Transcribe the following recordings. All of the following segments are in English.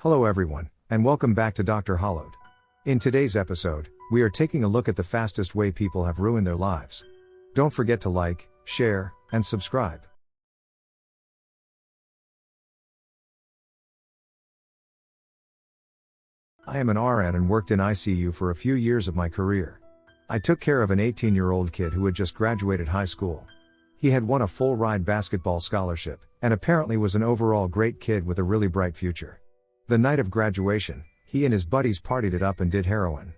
Hello everyone, and welcome back to Dr. Hollowed. In today's episode, we are taking a look at the fastest way people have ruined their lives. Don't forget to like, share, and subscribe. I am an RN and worked in ICU for a few years of my career. I took care of an 18-year-old kid who had just graduated high school. He had won a full-ride basketball scholarship, and apparently was an overall great kid with a really bright future. The night of graduation, he and his buddies partied it up and did heroin.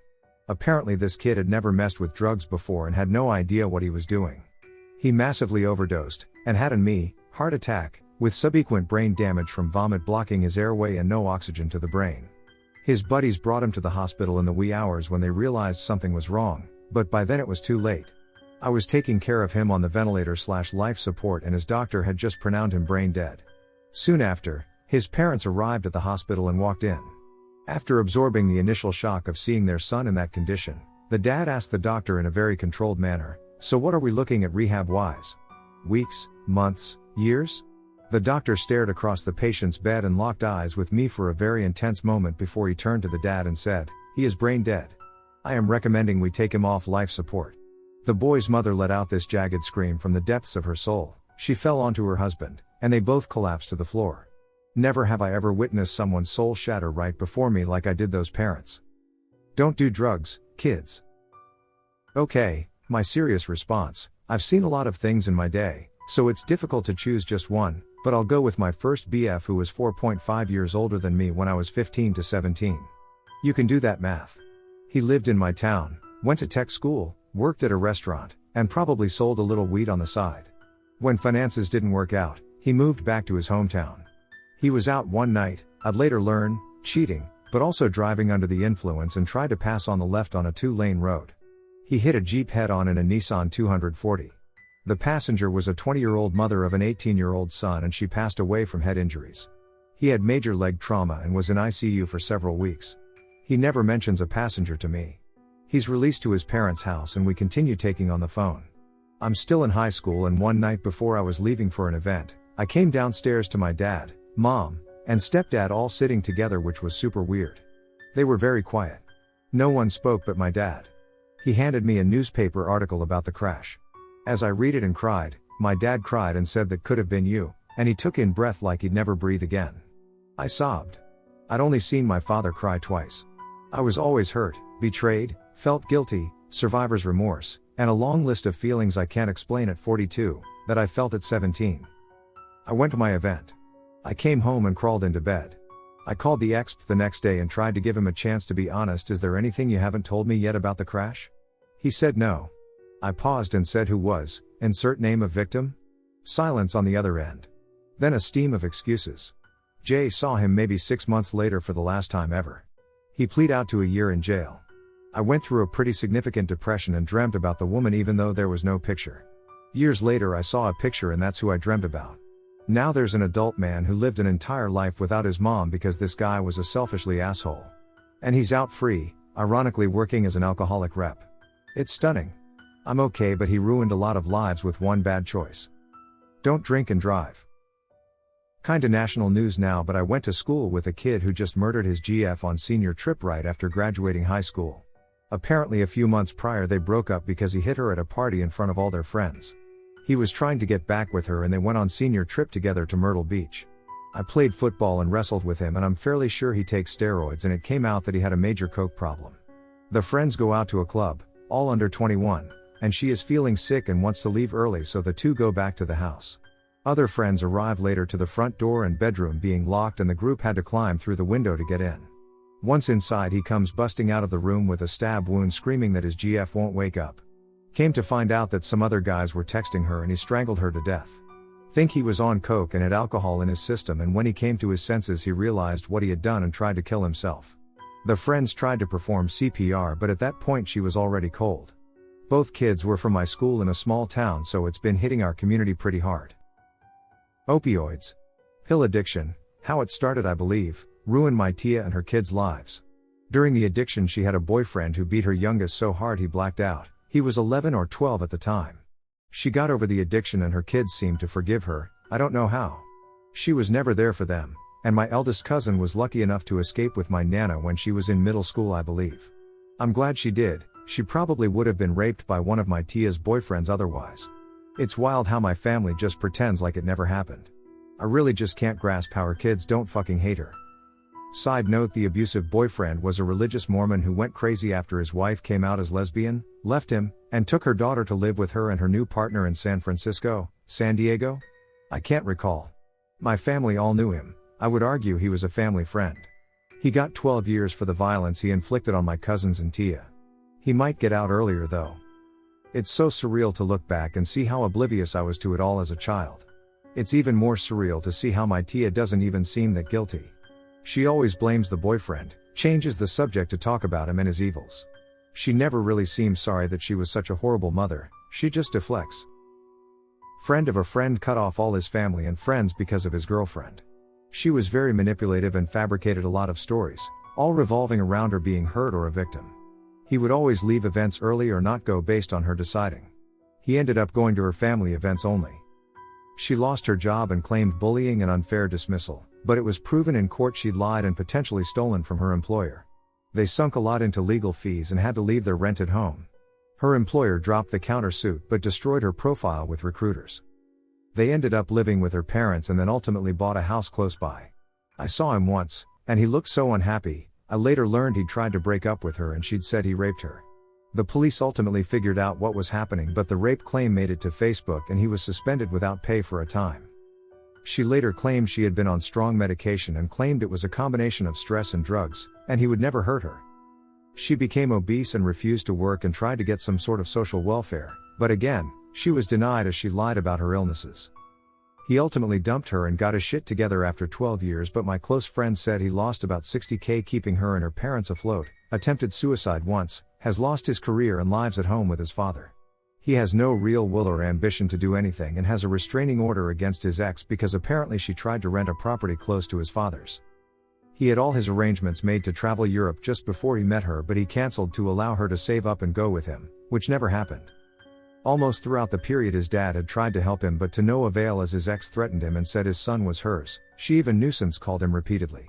Apparently this kid had never messed with drugs before and had no idea what he was doing. He massively overdosed, and had an heart attack, with subsequent brain damage from vomit blocking his airway and no oxygen to the brain. His buddies brought him to the hospital in the wee hours when they realized something was wrong, but by then it was too late. I was taking care of him on the ventilator/life support and his doctor had just pronounced him brain dead. Soon after, his parents arrived at the hospital and walked in. After absorbing the initial shock of seeing their son in that condition, the dad asked the doctor in a very controlled manner, "So what are we looking at rehab-wise? Weeks, months, years?" The doctor stared across the patient's bed and locked eyes with me for a very intense moment before he turned to the dad and said, "He is brain dead. I am recommending we take him off life support." The boy's mother let out this jagged scream from the depths of her soul. She fell onto her husband, and they both collapsed to the floor. Never have I ever witnessed someone's soul shatter right before me like I did those parents. Don't do drugs, kids. Okay, my serious response: I've seen a lot of things in my day, so it's difficult to choose just one, but I'll go with my first BF who was 4.5 years older than me when I was 15 to 17. You can do that math. He lived in my town, went to tech school, worked at a restaurant, and probably sold a little weed on the side. When finances didn't work out, he moved back to his hometown. He was out one night, I'd later learn, cheating, but also driving under the influence and tried to pass on the left on a 2-lane road. He hit a Jeep head-on in a Nissan 240. The passenger was a 20-year-old mother of an 18-year-old son and she passed away from head injuries. He had major leg trauma and was in ICU for several weeks. He never mentions a passenger to me. He's released to his parents' house and we continue taking on the phone. I'm still in high school and one night before I was leaving for an event, I came downstairs to my dad, mom, and stepdad all sitting together, which was super weird. They were very quiet. No one spoke but my dad. He handed me a newspaper article about the crash. As I read it and cried, my dad cried and said that could have been you, and he took in breath like he'd never breathe again. I sobbed. I'd only seen my father cry twice. I was always hurt, betrayed, felt guilty, survivor's remorse, and a long list of feelings I can't explain at 42, that I felt at 17. I went to my event. I came home and crawled into bed. I called the exp the next day and tried to give him a chance to be honest. "Is there anything you haven't told me yet about the crash?" He said no. I paused and said, "Who was, insert name of victim?" Silence on the other end. Then a steam of excuses. Jay saw him maybe 6 months later for the last time ever. He pleaded out to a year in jail. I went through a pretty significant depression and dreamt about the woman even though there was no picture. Years later I saw a picture and that's who I dreamt about. Now there's an adult man who lived an entire life without his mom because this guy was a selfishly asshole. And he's out free, ironically working as an alcoholic rep. It's stunning. I'm okay, but he ruined a lot of lives with one bad choice. Don't drink and drive. Kinda national news now, but I went to school with a kid who just murdered his GF on senior trip right after graduating high school. Apparently a few months prior they broke up because he hit her at a party in front of all their friends. He was trying to get back with her and they went on senior trip together to Myrtle Beach. I played football and wrestled with him and I'm fairly sure he takes steroids and it came out that he had a major coke problem. The friends go out to a club, all under 21, and she is feeling sick and wants to leave early, so the two go back to the house. Other friends arrive later to the front door and bedroom being locked and the group had to climb through the window to get in. Once inside he comes busting out of the room with a stab wound screaming that his GF won't wake up. Came to find out that some other guys were texting her and he strangled her to death. Think he was on coke and had alcohol in his system, and when he came to his senses he realized what he had done and tried to kill himself. The friends tried to perform CPR but at that point she was already cold. Both kids were from my school in a small town, so it's been hitting our community pretty hard. Opioids. Pill addiction, how it started I believe, ruined my Tia and her kids' lives. During the addiction she had a boyfriend who beat her youngest so hard he blacked out. He was 11 or 12 at the time. She got over the addiction and her kids seemed to forgive her, I don't know how. She was never there for them, and my eldest cousin was lucky enough to escape with my Nana when she was in middle school, I believe. I'm glad she did. She probably would have been raped by one of my Tia's boyfriends otherwise. It's wild how my family just pretends like it never happened. I really just can't grasp how her kids don't fucking hate her. Side note, the abusive boyfriend was a religious Mormon who went crazy after his wife came out as lesbian, left him, and took her daughter to live with her and her new partner in San Francisco, San Diego? I can't recall. My family all knew him. I would argue he was a family friend. He got 12 years for the violence he inflicted on my cousins and Tia. He might get out earlier though. It's so surreal to look back and see how oblivious I was to it all as a child. It's even more surreal to see how my Tia doesn't even seem that guilty. She always blames the boyfriend, changes the subject to talk about him and his evils. She never really seems sorry that she was such a horrible mother, she just deflects. Friend of a friend cut off all his family and friends because of his girlfriend. She was very manipulative and fabricated a lot of stories, all revolving around her being hurt or a victim. He would always leave events early or not go based on her deciding. He ended up going to her family events only. She lost her job and claimed bullying and unfair dismissal, but it was proven in court she'd lied and potentially stolen from her employer. They sunk a lot into legal fees and had to leave their rented home. Her employer dropped the countersuit but destroyed her profile with recruiters. They ended up living with her parents and then ultimately bought a house close by. I saw him once, and he looked so unhappy. I later learned he'd tried to break up with her and she'd said he raped her. The police ultimately figured out what was happening, but the rape claim made it to Facebook and he was suspended without pay for a time. She later claimed she had been on strong medication and claimed it was a combination of stress and drugs, and he would never hurt her. She became obese and refused to work and tried to get some sort of social welfare, but again, she was denied as she lied about her illnesses. He ultimately dumped her and got his shit together after 12 years, but my close friend said he lost about $60,000 keeping her and her parents afloat, attempted suicide once, has lost his career and lives at home with his father. He has no real will or ambition to do anything and has a restraining order against his ex because apparently she tried to rent a property close to his father's. He had all his arrangements made to travel Europe just before he met her, but he cancelled to allow her to save up and go with him, which never happened. Almost throughout the period his dad had tried to help him but to no avail as his ex threatened him and said his son was hers. She even nuisance called him repeatedly.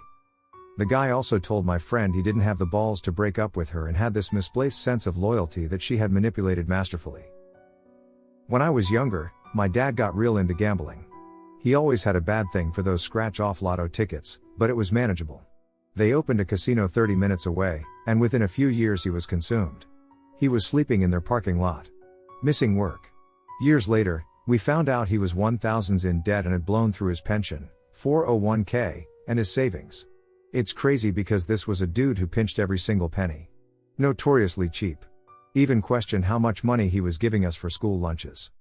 The guy also told my friend he didn't have the balls to break up with her and had this misplaced sense of loyalty that she had manipulated masterfully. When I was younger, my dad got real into gambling. He always had a bad thing for those scratch-off lotto tickets, but it was manageable. They opened a casino 30 minutes away, and within a few years he was consumed. He was sleeping in their parking lot. Missing work. Years later, we found out he was $1,000s in debt and had blown through his pension, 401k, and his savings. It's crazy because this was a dude who pinched every single penny. Notoriously cheap. Even questioned how much money he was giving us for school lunches.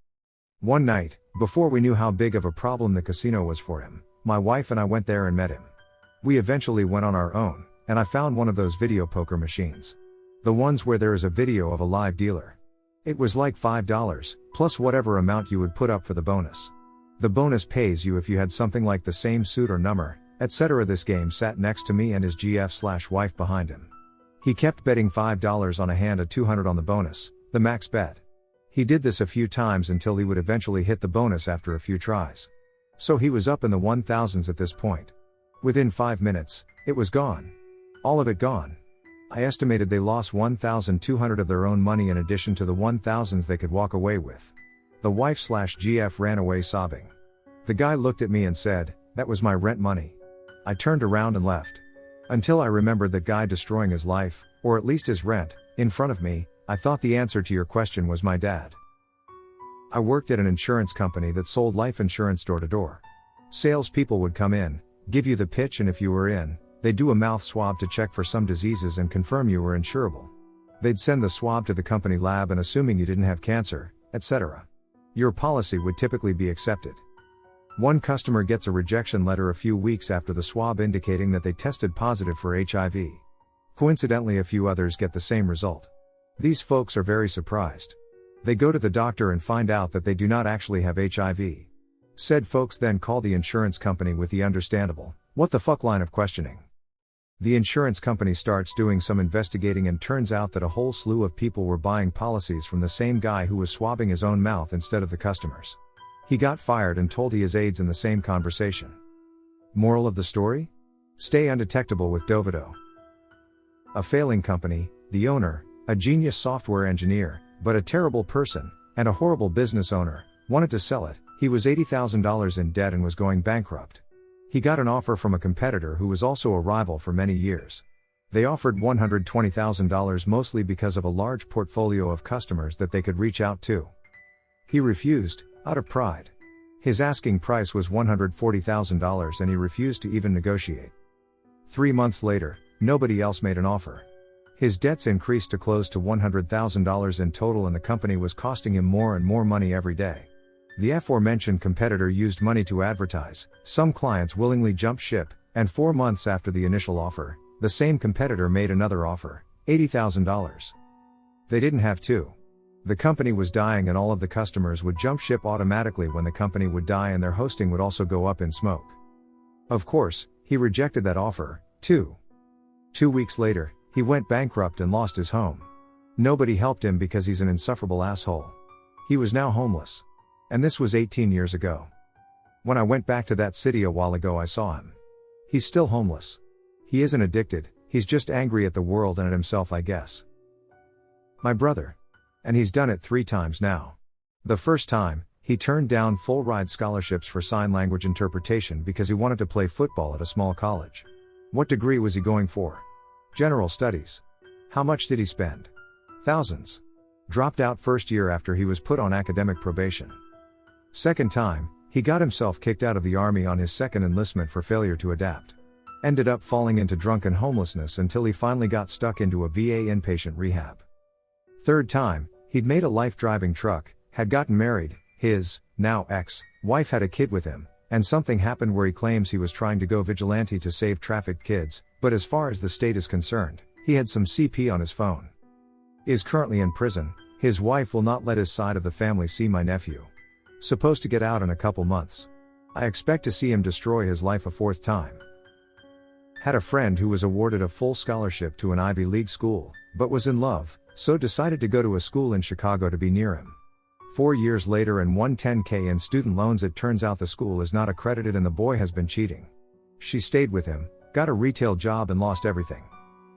One night, before we knew how big of a problem the casino was for him, my wife and I went there and met him. We eventually went on our own, and I found one of those video poker machines. The ones where there is a video of a live dealer. It was like $5, plus whatever amount you would put up for the bonus. The bonus pays you if you had something like the same suit or number, etc. This game sat next to me and his GF/wife behind him. He kept betting $5 on a hand at $200 on the bonus, the max bet. He did this a few times until he would eventually hit the bonus after a few tries. So he was up in the 1000s at this point. Within 5 minutes, it was gone. All of it gone. I estimated they lost $1,200 of their own money in addition to the 1000s they could walk away with. The wife/GF ran away sobbing. The guy looked at me and said, "That was my rent money." I turned around and left. Until I remembered that guy destroying his life, or at least his rent, in front of me. I thought the answer to your question was my dad. I worked at an insurance company that sold life insurance door to door. Salespeople would come in, give you the pitch, and if you were in, they'd do a mouth swab to check for some diseases and confirm you were insurable. They'd send the swab to the company lab and assuming you didn't have cancer, etc. Your policy would typically be accepted. One customer gets a rejection letter a few weeks after the swab indicating that they tested positive for HIV. Coincidentally, a few others get the same result. These folks are very surprised. They go to the doctor and find out that they do not actually have HIV. Said folks then call the insurance company with the understandable, "What the fuck" line of questioning. The insurance company starts doing some investigating and turns out that a whole slew of people were buying policies from the same guy who was swabbing his own mouth instead of the customers. He got fired and told he has AIDS in the same conversation. Moral of the story? Stay undetectable with Dovido. A failing company, the owner, a genius software engineer, but a terrible person, and a horrible business owner, wanted to sell it. He was $80,000 in debt and was going bankrupt. He got an offer from a competitor who was also a rival for many years. They offered $120,000 mostly because of a large portfolio of customers that they could reach out to. He refused, out of pride. His asking price was $140,000 and he refused to even negotiate. 3 months later, nobody else made an offer. His debts increased to close to $100,000 in total and the company was costing him more and more money every day. The aforementioned competitor used money to advertise, some clients willingly jumped ship, and 4 months after the initial offer, the same competitor made another offer, $80,000. They didn't have to. The company was dying and all of the customers would jump ship automatically when the company would die and their hosting would also go up in smoke. Of course, he rejected that offer, too. 2 weeks later, he went bankrupt and lost his home. Nobody helped him because he's an insufferable asshole. He was now homeless. And this was 18 years ago. When I went back to that city a while ago I saw him. He's still homeless. He isn't addicted, he's just angry at the world and at himself I guess. My brother. And he's done it 3 times now. The first time, he turned down full ride scholarships for sign language interpretation because he wanted to play football at a small college. What degree was he going for? General studies. How much did he spend? Thousands. Dropped out first year after he was put on academic probation. Second time, he got himself kicked out of the army on his second enlistment for failure to adapt. Ended up falling into drunken homelessness until he finally got stuck into a VA inpatient rehab. Third time, he'd made a life driving truck, had gotten married, his, now ex-wife had a kid with him, and something happened where he claims he was trying to go vigilante to save trafficked kids, but as far as the state is concerned, he had some CP on his phone. Is currently in prison, his wife will not let his side of the family see my nephew. Supposed to get out in a couple months. I expect to see him destroy his life a 4th time. Had a friend who was awarded a full scholarship to an Ivy League school, but was in love, so decided to go to a school in Chicago to be near him. 4 years later and won $10,000 in student loans. It turns out the school is not accredited and the boy has been cheating. She stayed with him, got a retail job and lost everything.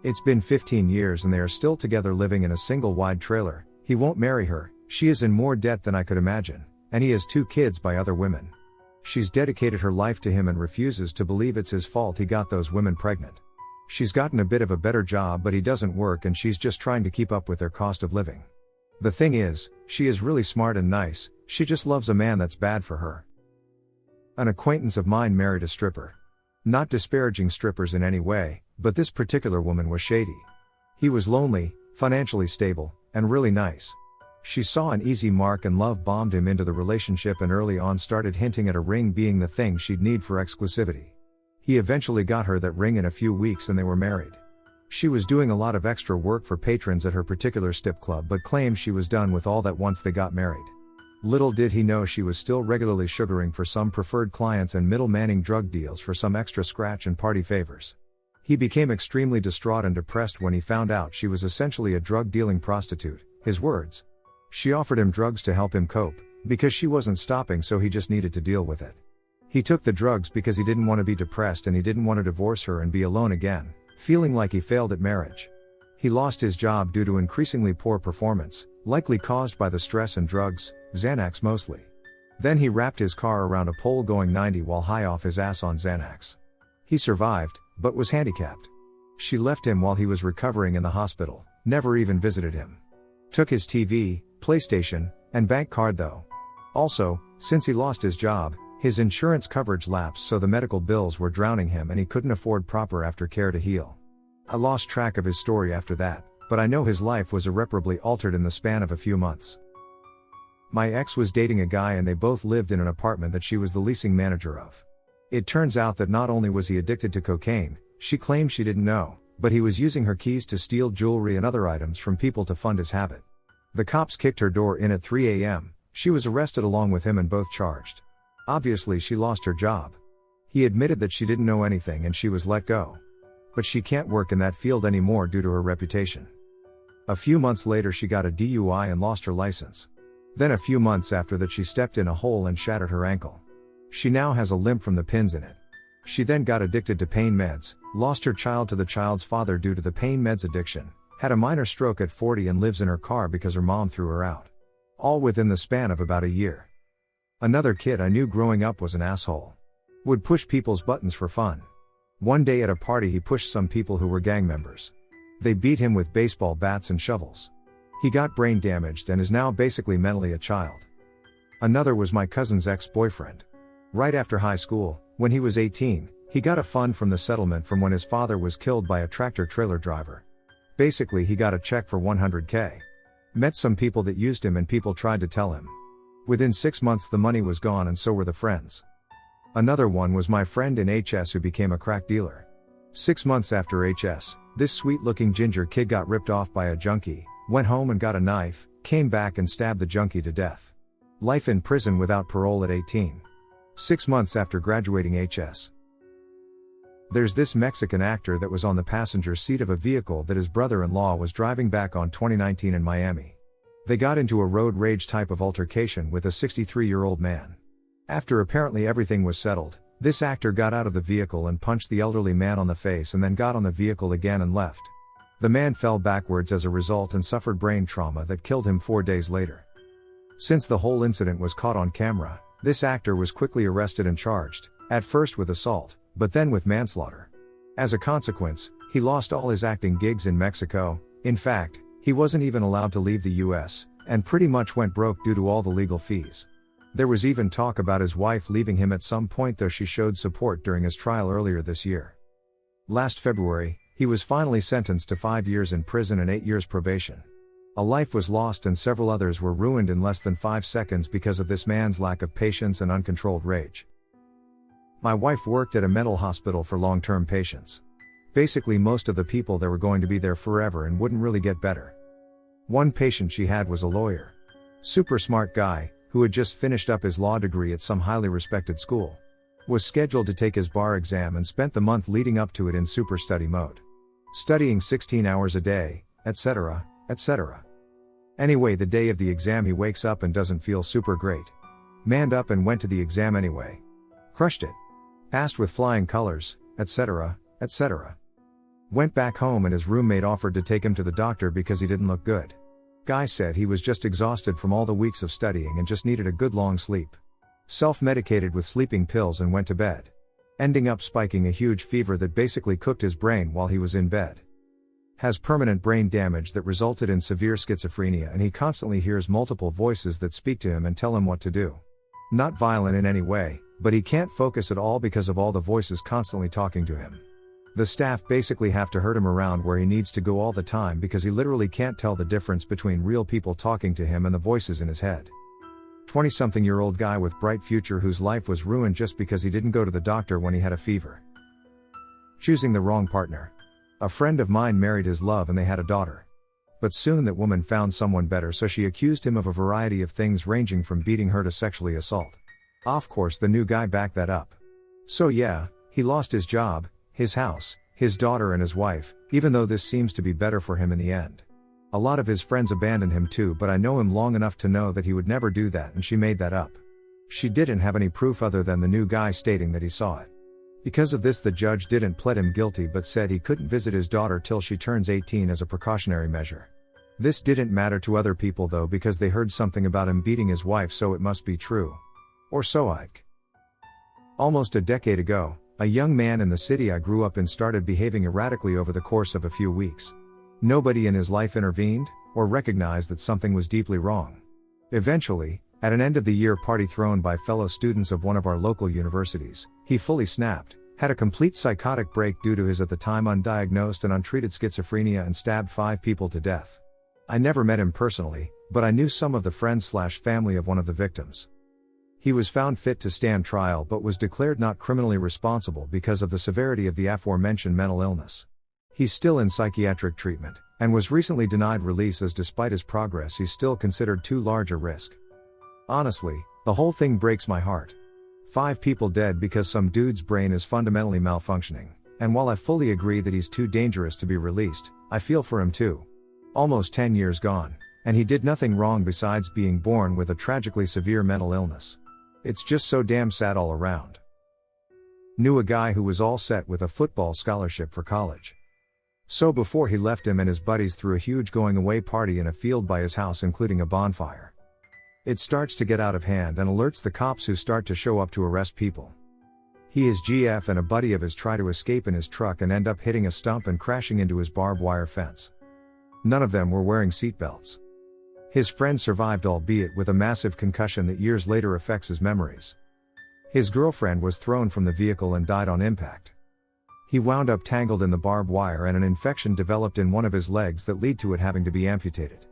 It's been 15 years and they are still together living in a single wide trailer. He won't marry her, she is in more debt than I could imagine, and he has 2 kids by other women. She's dedicated her life to him and refuses to believe it's his fault he got those women pregnant. She's gotten a bit of a better job but he doesn't work and she's just trying to keep up with their cost of living. The thing is, she is really smart and nice, she just loves a man that's bad for her. An acquaintance of mine married a stripper. Not disparaging strippers in any way, but this particular woman was shady. He was lonely, financially stable, and really nice. She saw an easy mark and love bombed him into the relationship and early on started hinting at a ring being the thing she'd need for exclusivity. He eventually got her that ring in a few weeks and they were married. She was doing a lot of extra work for patrons at her particular strip club but claimed she was done with all that once they got married. Little did he know she was still regularly sugaring for some preferred clients and middle-manning drug deals for some extra scratch and party favors. He became extremely distraught and depressed when he found out she was essentially a drug-dealing prostitute, his words. She offered him drugs to help him cope, because she wasn't stopping so he just needed to deal with it. He took the drugs because he didn't want to be depressed and he didn't want to divorce her and be alone again, feeling like he failed at marriage. He lost his job due to increasingly poor performance, likely caused by the stress and drugs, Xanax mostly. Then he wrapped his car around a pole going 90 while high off his ass on Xanax. He survived, but was handicapped. She left him while he was recovering in the hospital, never even visited him. Took his TV, PlayStation, and bank card though. Also, since he lost his job, his insurance coverage lapsed so the medical bills were drowning him and he couldn't afford proper aftercare to heal. I lost track of his story after that, but I know his life was irreparably altered in the span of a few months. My ex was dating a guy and they both lived in an apartment that she was the leasing manager of. It turns out that not only was he addicted to cocaine, she claimed she didn't know, but he was using her keys to steal jewelry and other items from people to fund his habit. The cops kicked her door in at 3 a.m., she was arrested along with him and both charged. Obviously she lost her job. He admitted that she didn't know anything and she was let go. But she can't work in that field anymore due to her reputation. A few months later she got a DUI and lost her license. Then a few months after that she stepped in a hole and shattered her ankle. She now has a limp from the pins in it. She then got addicted to pain meds, lost her child to the child's father due to the pain meds addiction, had a minor stroke at 40 and lives in her car because her mom threw her out. All within the span of about a year. Another kid I knew growing up was an asshole. Would push people's buttons for fun. One day at a party he pushed some people who were gang members. They beat him with baseball bats and shovels. He got brain damaged and is now basically mentally a child. Another was my cousin's ex-boyfriend. Right after high school, when he was 18, he got a fund from the settlement from when his father was killed by a tractor-trailer driver. Basically he got a check for $100K. Met some people that used him and people tried to tell him. Within 6 months the money was gone and so were the friends. Another one was my friend in HS who became a crack dealer. 6 months after HS, this sweet-looking ginger kid got ripped off by a junkie, went home and got a knife, came back and stabbed the junkie to death. Life in prison without parole at 18. 6 months after graduating HS. There's this Mexican actor that was on the passenger seat of a vehicle that his brother-in-law was driving back on 2019 in Miami. They got into a road rage type of altercation with a 63-year-old man. After apparently everything was settled, this actor got out of the vehicle and punched the elderly man on the face and then got on the vehicle again and left. The man fell backwards as a result and suffered brain trauma that killed him 4 days later. Since the whole incident was caught on camera, this actor was quickly arrested and charged, at first with assault, but then with manslaughter. As a consequence, he lost all his acting gigs in Mexico. In fact, he wasn't even allowed to leave the US, and pretty much went broke due to all the legal fees. There was even talk about his wife leaving him at some point, though she showed support during his trial earlier this year. Last February, he was finally sentenced to 5 years in prison and 8 years probation. A life was lost and several others were ruined in less than 5 seconds because of this man's lack of patience and uncontrolled rage. My wife worked at a mental hospital for long-term patients. Basically most of the people there were going to be there forever and wouldn't really get better. One patient she had was a lawyer. Super smart guy, who had just finished up his law degree at some highly respected school. Was scheduled to take his bar exam and spent the month leading up to it in super study mode. Studying 16 hours a day, etc., etc. Anyway, the day of the exam he wakes up and doesn't feel super great. Manned up and went to the exam anyway. Crushed it. Passed with flying colors, etc., etc. Went back home and his roommate offered to take him to the doctor because he didn't look good. Guy said he was just exhausted from all the weeks of studying and just needed a good long sleep. Self-medicated with sleeping pills and went to bed. Ending up spiking a huge fever that basically cooked his brain while he was in bed. Has permanent brain damage that resulted in severe schizophrenia, and he constantly hears multiple voices that speak to him and tell him what to do. Not violent in any way, but he can't focus at all because of all the voices constantly talking to him. The staff basically have to herd him around where he needs to go all the time because he literally can't tell the difference between real people talking to him and the voices in his head. 20-something-year-old guy with bright future whose life was ruined just because he didn't go to the doctor when he had a fever. Choosing the wrong partner. A friend of mine married his love and they had a daughter. But soon that woman found someone better, so she accused him of a variety of things ranging from beating her to sexually assault. Of course the new guy backed that up. So yeah, he lost his job, his house, his daughter and his wife, even though this seems to be better for him in the end. A lot of his friends abandoned him too, but I know him long enough to know that he would never do that, and she made that up. She didn't have any proof other than the new guy stating that he saw it. Because of this the judge didn't plead him guilty but said he couldn't visit his daughter till she turns 18 as a precautionary measure. This didn't matter to other people though because they heard something about him beating his wife, so it must be true. Or so I'd. Almost a decade ago, a young man in the city I grew up in started behaving erratically over the course of a few weeks. Nobody in his life intervened, or recognized that something was deeply wrong. Eventually, at an end-of-the-year party thrown by fellow students of one of our local universities, he fully snapped, had a complete psychotic break due to his at the time undiagnosed and untreated schizophrenia, and stabbed 5 people to death. I never met him personally, but I knew some of the friends/family of one of the victims. He was found fit to stand trial but was declared not criminally responsible because of the severity of the aforementioned mental illness. He's still in psychiatric treatment, and was recently denied release as despite his progress he's still considered too large a risk. Honestly, the whole thing breaks my heart. 5 people dead because some dude's brain is fundamentally malfunctioning, and while I fully agree that he's too dangerous to be released, I feel for him too. Almost 10 years gone, and he did nothing wrong besides being born with a tragically severe mental illness. It's just so damn sad all around. Knew a guy who was all set with a football scholarship for college. So before he left, him and his buddies threw a huge going away party in a field by his house, including a bonfire. It starts to get out of hand and alerts the cops, who start to show up to arrest people. He, his GF, and a buddy of his try to escape in his truck and end up hitting a stump and crashing into his barbed wire fence. None of them were wearing seatbelts. His friend survived, albeit with a massive concussion that years later affects his memories. His girlfriend was thrown from the vehicle and died on impact. He wound up tangled in the barbed wire, and an infection developed in one of his legs that led to it having to be amputated.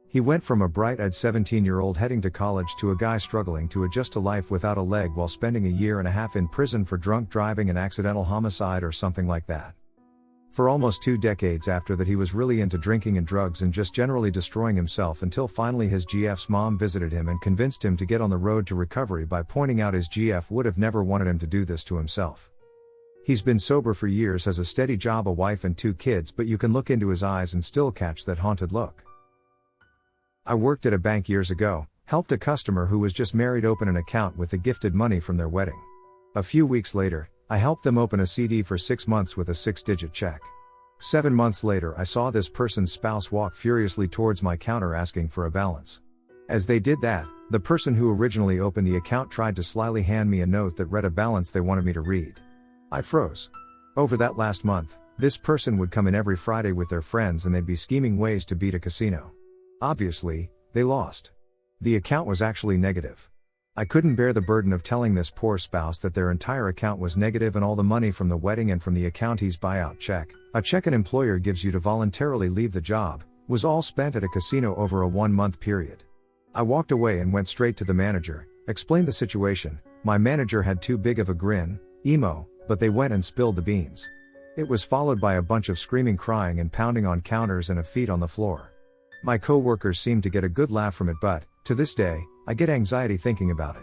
He went from a bright-eyed 17-year-old heading to college to a guy struggling to adjust to life without a leg, while spending a year and a half in prison for drunk driving and accidental homicide or something like that. For almost 2 decades after that, he was really into drinking and drugs and just generally destroying himself, until finally his GF's mom visited him and convinced him to get on the road to recovery by pointing out his GF would have never wanted him to do this to himself. He's been sober for years, has a steady job, a wife and 2 kids, but you can look into his eyes and still catch that haunted look. I worked at a bank years ago, helped a customer who was just married open an account with the gifted money from their wedding. A few weeks later, I helped them open a CD for 6 months with a 6-digit check. 7 months later, I saw this person's spouse walk furiously towards my counter asking for a balance. As they did that, the person who originally opened the account tried to slyly hand me a note that read a balance they wanted me to read. I froze. Over that last month, this person would come in every Friday with their friends and they'd be scheming ways to beat a casino. Obviously, they lost. The account was actually negative. I couldn't bear the burden of telling this poor spouse that their entire account was negative, and all the money from the wedding and from the accountant's buyout check, a check an employer gives you to voluntarily leave the job, was all spent at a casino over a 1-month period. I walked away and went straight to the manager, explained the situation. My manager had too big of a grin, emo, but they went and spilled the beans. It was followed by a bunch of screaming, crying, and pounding on counters and feet on the floor. My co-workers seemed to get a good laugh from it, but, to this day, I get anxiety thinking about it.